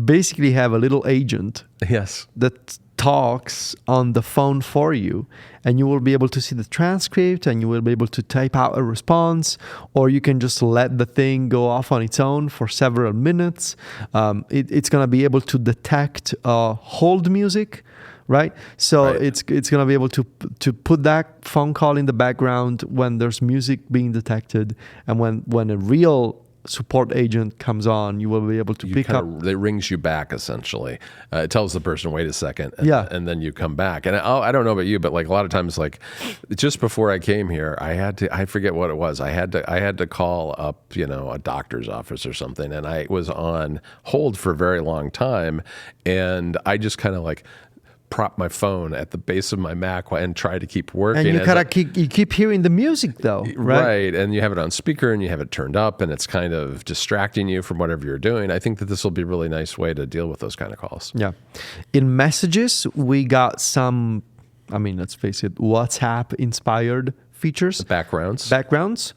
basically have a little agent that talks on the phone for you, and you will be able to see the transcript and you will be able to type out a response, or you can just let the thing go off on its own for several minutes. It's going to be able to detect hold music, right? So it's going to be able to put that phone call in the background when there's music being detected, and when a real support agent comes on, you will be able to pick up. It rings you back, essentially. It tells the person, wait a second, and then you come back. And I don't know about you, but a lot of times, just before I came here, I forget what it was. I had to call up, a doctor's office or something, and I was on hold for a very long time, and I just kind of prop my phone at the base of my Mac and try to keep working. And you keep hearing the music though, right? Right, and you have it on speaker and you have it turned up, and it's kind of distracting you from whatever you're doing. I think that this will be a really nice way to deal with those kind of calls. Yeah. In messages, we got some, let's face it, WhatsApp-inspired features. Backgrounds,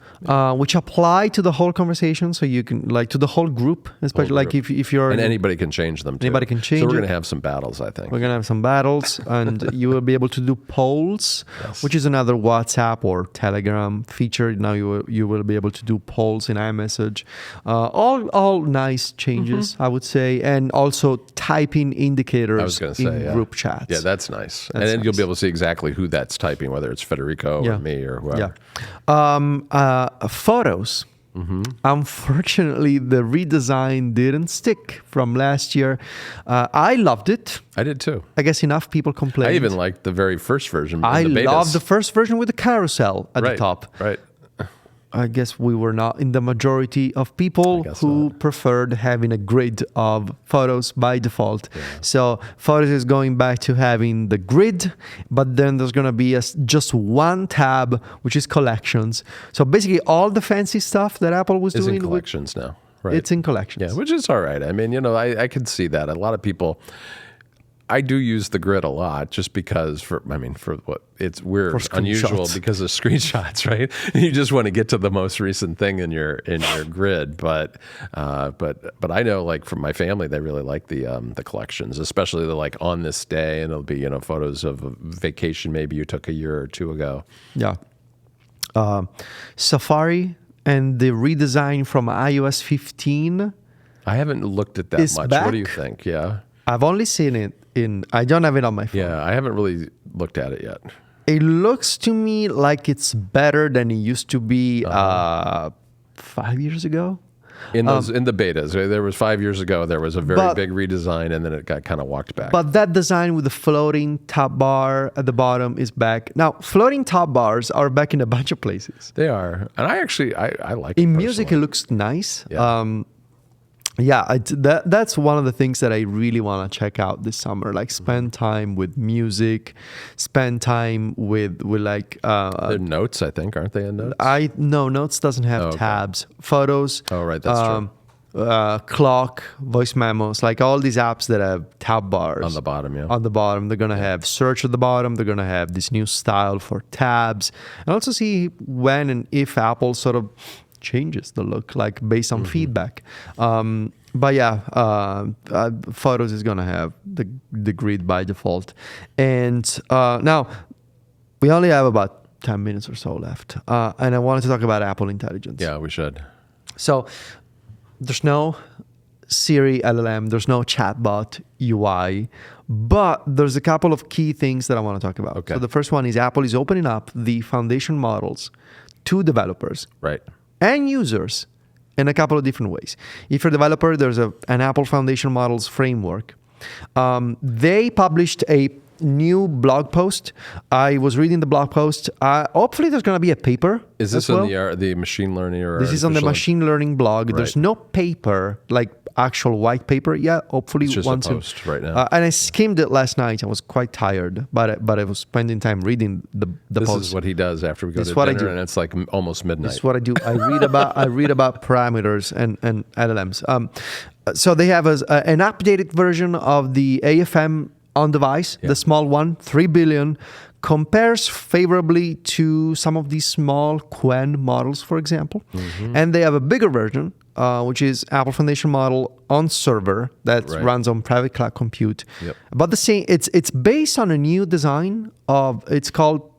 which apply to the whole conversation, so you can to the whole group, especially if you're and anybody can change them too. Anybody can change. So we're going to have some battles, I think. We're going to have some battles, and you will be able to do polls, which is another WhatsApp or Telegram feature. Now you will be able to do polls in iMessage. All nice changes, I would say, and also typing indicators in group chats. Yeah, that's nice. And then you'll be able to see exactly who that's typing, whether it's Federico or me or whoever. Photos. Unfortunately, the redesign didn't stick from last year. I loved it. I did too. I guess enough people complained. I even liked the very first version. I loved the first version with the carousel at the top. Right. I guess we were not in the majority of people who preferred having a grid of photos by default. Yeah. So Photos is going back to having the grid, but then there's going to be just one tab, which is Collections. So basically all the fancy stuff that Apple was doing. It's in Collections now. Right. It's in Collections. Yeah, which is all right. I can see that. A lot of people... I do use the grid a lot just because we're unusual because of screenshots, right? You just want to get to the most recent thing in your grid. But I know from my family, they really like the Collections, especially the on this day, and it'll be photos of a vacation maybe you took a year or two ago. Yeah. Safari and the redesign from iOS 15. I haven't looked at that much. Back. What do you think? Yeah. I've only seen it I don't have it on my phone. Yeah, I haven't really looked at it yet. It looks to me like it's better than it used to be 5 years ago. In the betas, right? There was 5 years ago, there was a very big redesign, and then it got kind of walked back. But that design with the floating top bar at the bottom is back. Now, floating top bars are back in a bunch of places. They are. And I actually, I like it. In music, it looks nice. Yeah. That's one of the things that I really want to check out this summer. Spend time with music, spend time with they're Notes, I think, aren't they in Notes? No, Notes doesn't have tabs. Photos. Oh, right, that's true. Clock, voice memos, all these apps that have tab bars on the bottom. Yeah, on the bottom, they're gonna have search at the bottom. They're gonna have this new style for tabs, and also see when and if Apple sort of changes the look based on feedback. But Photos is gonna have the grid by default. And now we only have about 10 minutes or so left, and I wanted to talk about Apple Intelligence. Yeah, we should. So there's no Siri LLM, there's no chatbot UI, but there's a couple of key things that I want to talk about. Okay. So the first one is Apple is opening up the foundation models to developers. Right. And users in a couple of different ways. If you're a developer, there's an Apple Foundation Models framework. They published a new blog post. I was reading the blog post. Hopefully there's going to be a paper. Is this on the machine learning or this is on the machine learning blog. Right. There's no paper, actual white paper yet. Hopefully it's just a post right now. And I skimmed it last night. I was quite tired, but I was spending time reading the post. This is what he does after we go to dinner, and it's almost midnight. This is what I do. I read about parameters and LLMs. So they have an updated version of the AFM on device, the small one, 3 billion, compares favorably to some of these small Qwen models, for example. And they have a bigger version, which is Apple Foundation model on server that runs on private cloud compute. Yep. But the same, it's based on a new design it's called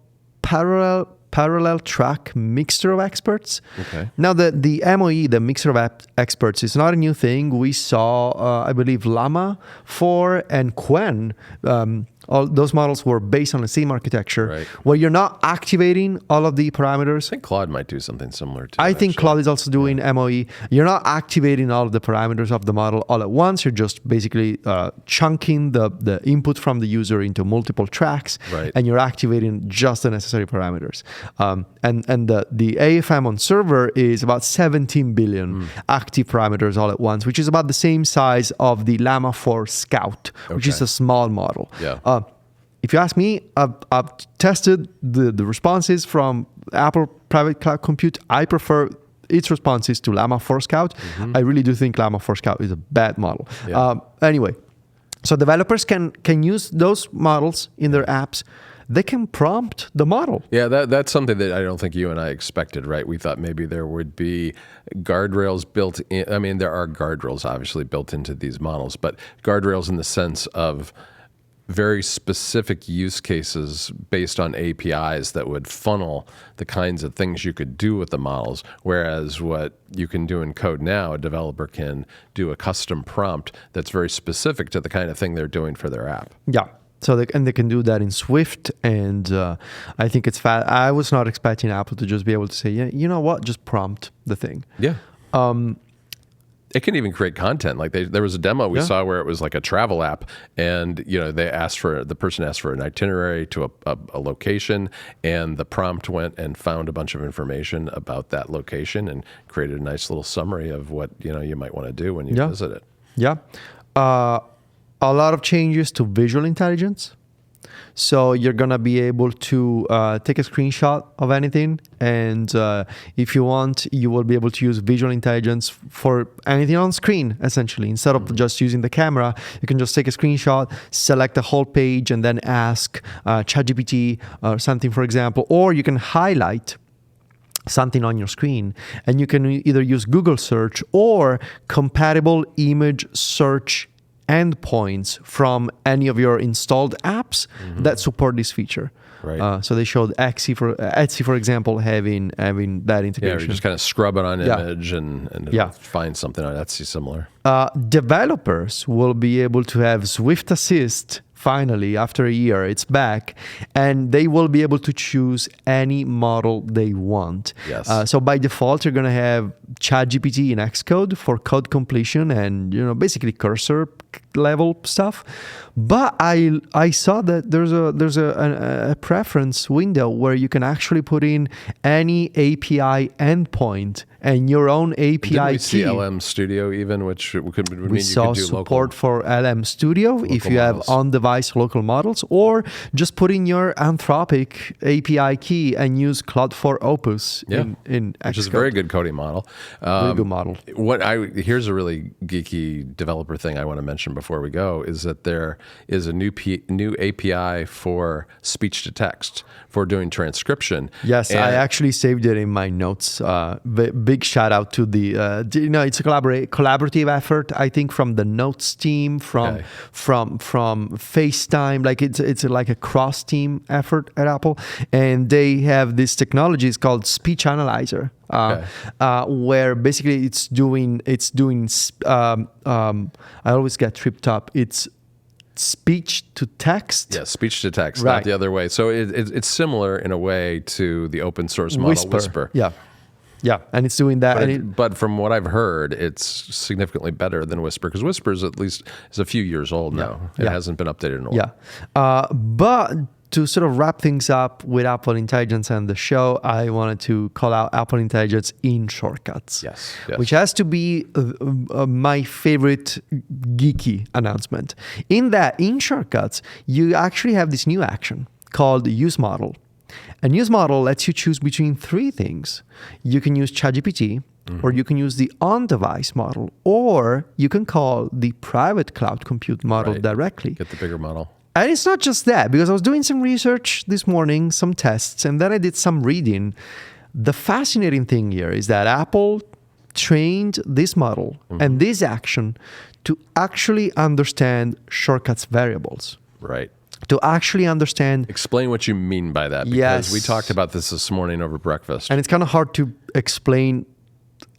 parallel track mixture of experts. Okay. Now the MOE, the mixture of experts, is not a new thing. We saw, I believe, Llama 4 and Qwen. All those models were based on the same architecture, where you're not activating all of the parameters. I think Claude might do something similar too. I think Claude is also doing MOE. You're not activating all of the parameters of the model all at once. You're just basically chunking the input from the user into multiple tracks, and you're activating just the necessary parameters. And the AFM on server is about 17 billion active parameters all at once, which is about the same size of the Llama 4 Scout, which is a small model. Yeah. if you ask me, I've tested the responses from Apple Private Cloud Compute. I prefer its responses to Llama 4 Scout. I really do think Llama 4 Scout is a bad model. Anyway, so developers can use those models in their apps. They can prompt the model. Yeah, that's something that I don't think you and I expected, right? We thought maybe there would be guardrails built in. I mean, there are guardrails obviously built into these models, but guardrails in the sense of very specific use cases based on APIs that would funnel the kinds of things you could do with the models. Whereas what you can do in code now, a developer can do a custom prompt that's very specific to the kind of thing they're doing for their app. Yeah. So they can do that in Swift, and I think it's fast. I was not expecting Apple to just be able to say, yeah, you know what, just prompt the thing. Yeah. It can even create content. Like there was a demo we saw where it was like a travel app, and the person asked for an itinerary to a location, and the prompt went and found a bunch of information about that location and created a nice little summary of what you might want to do when you visit it. Yeah. A lot of changes to visual intelligence. So you're going to be able to take a screenshot of anything. And if you want, you will be able to use visual intelligence for anything on screen, essentially. Instead of just using the camera, you can just take a screenshot, select the whole page, and then ask ChatGPT or something, for example. Or you can highlight something on your screen, and you can either use Google search or compatible image search endpoints from any of your installed apps that support this feature. Right. So they showed Etsy, for example, having that integration. Yeah, you just kind of scrub it on image and find something on Etsy similar. Developers will be able to have Swift Assist. Finally, after a year, it's back, and they will be able to choose any model they want. Yes. So by default, you're going to have ChatGPT in Xcode for code completion and basically cursor level stuff. But I saw that there's a preference window where you can actually put in any API endpoint and your own API Didn't we key. see LM Studio even, which would mean We you saw could do support for LM Studio if you models. have on-device local models, or just put in your Anthropic API key and use Claude 4 Opus in Xcode. Which is a very good coding model. Very good model. Here's a really geeky developer thing I want to mention before we go, is that there is a new API for speech to text for doing transcription. Yes, I actually saved it in my notes. Big shout out to the it's a collaborative effort, I think, from the Notes team, from FaceTime. Like it's like a cross team effort at Apple, and they have this technology. It's called Speech Analyzer. Where basically it's doing I always get tripped up. It's speech to text. Yeah, speech to text, not the other way. So it's similar in a way to the open source model Whisper. Yeah, and it's doing that. But from what I've heard, it's significantly better than Whisper, because Whisper is a few years old now. It hasn't been updated in a while. Yeah, but to sort of wrap things up with Apple Intelligence and the show, I wanted to call out Apple Intelligence in Shortcuts. Yes. Which has to be my favorite geeky announcement. In Shortcuts, you actually have this new action called Use Model. And Use Model lets you choose between three things. You can use ChatGPT, or you can use the on-device model, or you can call the private cloud compute model directly. Get the bigger model. And it's not just that, because I was doing some research this morning, some tests, and then I did some reading. The fascinating thing here is that Apple trained this model and this action to actually understand Shortcuts variables. Right. To actually understand. Explain what you mean by that, because we talked about this morning over breakfast. And it's kind of hard to explain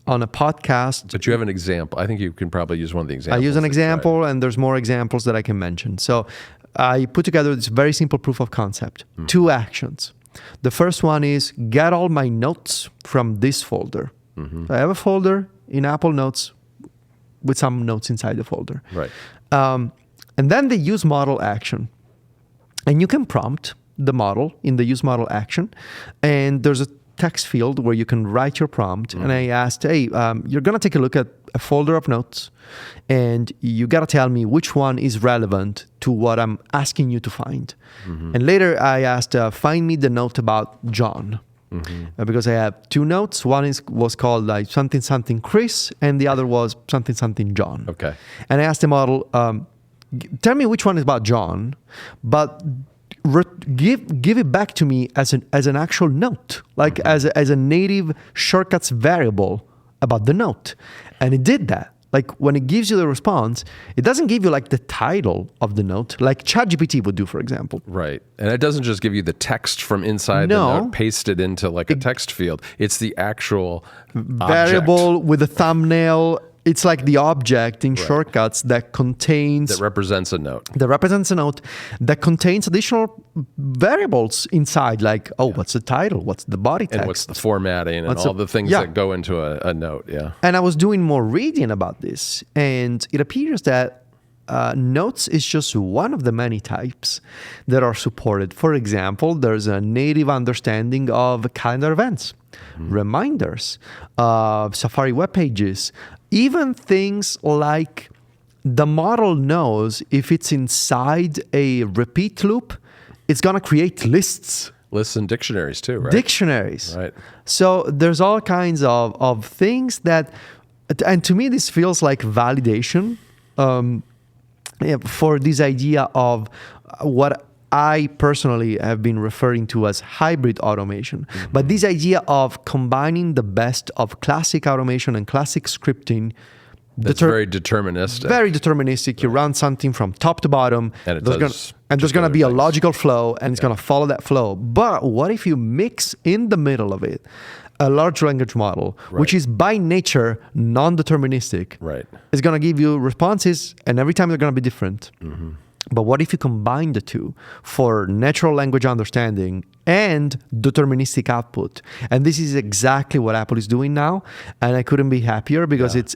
on a podcast. But you have an example. I think you can probably use one of the examples. I use an example, and there's more examples that I can mention. So I put together this very simple proof of concept. 2 actions. The first one is get all my notes from this folder. So I have a folder in Apple Notes with some notes inside the folder. Right. And then the use model action. And you can prompt the model in the use model action. And there's a text field where you can write your prompt. And I asked, hey, you're going to take a look at a folder of notes, and you got to tell me which one is relevant to what I'm asking you to find. And later I asked, find me the note about John. Because I have two notes. One was called like something Chris, and the other was something John. Okay. And I asked the model, tell me which one is about John, but give it back to me as an actual note, like as a native shortcuts variable about the note. And it did that. Like when it gives you the response, it doesn't give you like the title of the note, like ChatGPT would do, for example. Right. And it doesn't just give you the text from inside the note, pasted into like a text field. It's the actual variable object with a thumbnail. It's like the object in shortcuts that contains... That represents a note. That contains additional variables inside, like, what's the title? What's the body text? And what's the formatting and all the things that go into a note, And I was doing more reading about this, and it appears that notes is just one of the many types that are supported. For example, there's a native understanding of calendar events, reminders, Safari web pages, even things like the model knows if it's inside a repeat loop, it's going to create lists. Lists and dictionaries too, right? Dictionaries. Right. So there's all kinds of things that, and to me, this feels like validation for this idea of what I personally have been referring to as hybrid automation. But this idea of combining the best of classic automation and classic scripting. That's very deterministic. Very deterministic. You run something from top to bottom. And there's going to be a logical flow, and it's going to follow that flow. But what if you mix in the middle of it a large language model, which is by nature non-deterministic? Right. It's going to give you responses, and every time they're going to be different. But what if you combine the two for natural language understanding and deterministic output? And this is exactly what Apple is doing now. And I couldn't be happier because it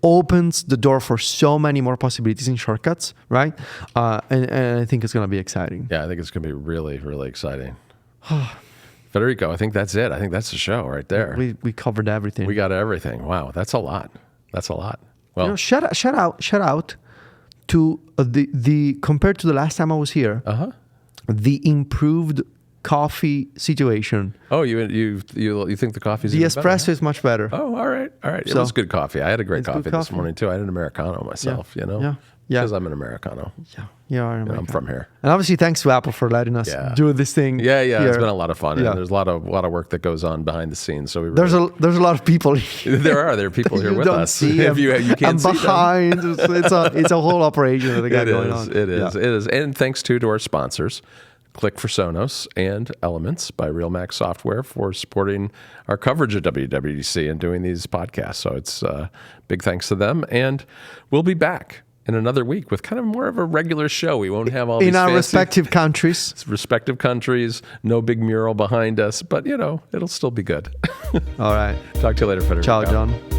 opens the door for so many more possibilities in shortcuts, right? And I think it's going to be exciting. Yeah, I think it's going to be really, really exciting. Federico, I think that's it. I think that's the show right there. We covered everything. We got everything. Wow, that's a lot. Well, shout out to the compared to the last time I was here, the improved coffee situation. Oh, you think the coffee's the espresso is much better. Oh, all right. It was good coffee. I had a great coffee this morning too. I had an Americano myself. Because I'm an Americano. I'm from here. And obviously, thanks to Apple for letting us do this thing. Yeah. It's been a lot of fun, and there's a lot of work that goes on behind the scenes. So there's a lot of people. There are people here with us. If you can't see behind, it's a whole operation that they got going on. It is, and thanks to our sponsors. Click for Sonos and Elements by Real Mac Software for supporting our coverage of WWDC and doing these podcasts. So it's big thanks to them, and we'll be back in another week with kind of more of a regular show. We won't have all these our respective countries. No big mural behind us, but it'll still be good. All right. Talk to you later, Federico. Ciao, John.